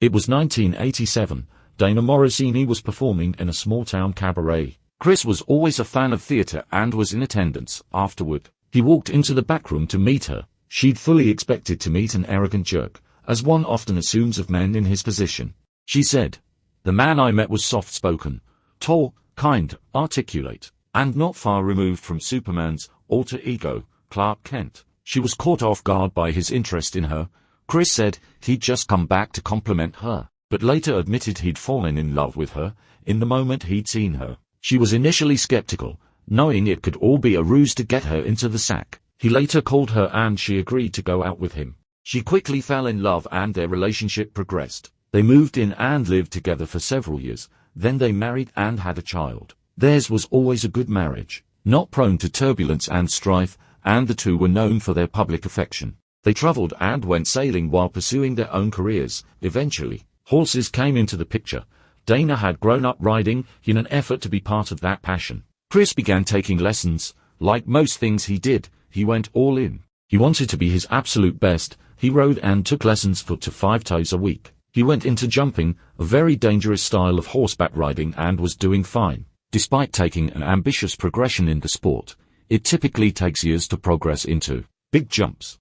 It was 1987. Dana Morosini was performing in a small-town cabaret. Chris was always a fan of theater and was in attendance. Afterward, he walked into the backroom to meet her. She'd fully expected to meet an arrogant jerk, as one often assumes of men in his position. She said, "The man I met was soft-spoken, tall, kind, articulate, and not far removed from Superman's alter ego, Clark Kent." She was caught off guard by his interest in her. Chris said he'd just come back to compliment her, but later admitted he'd fallen in love with her in the moment he'd seen her. She was initially skeptical, knowing it could all be a ruse to get her into the sack. He later called her and she agreed to go out with him. She quickly fell in love and their relationship progressed. They moved in and lived together for several years, then they married and had a child. Theirs was always a good marriage, not prone to turbulence and strife, and the two were known for their public affection. They traveled and went sailing while pursuing their own careers. Eventually, horses came into the picture. Dana had grown up riding in an effort to be part of that passion. Chris began taking lessons. Like most things he did, he went all in. He wanted to be his absolute best. He rode and took lessons 4 to 5 times a week. He went into jumping, a very dangerous style of horseback riding, and was doing fine. Despite taking an ambitious progression in the sport, it typically takes years to progress into big jumps.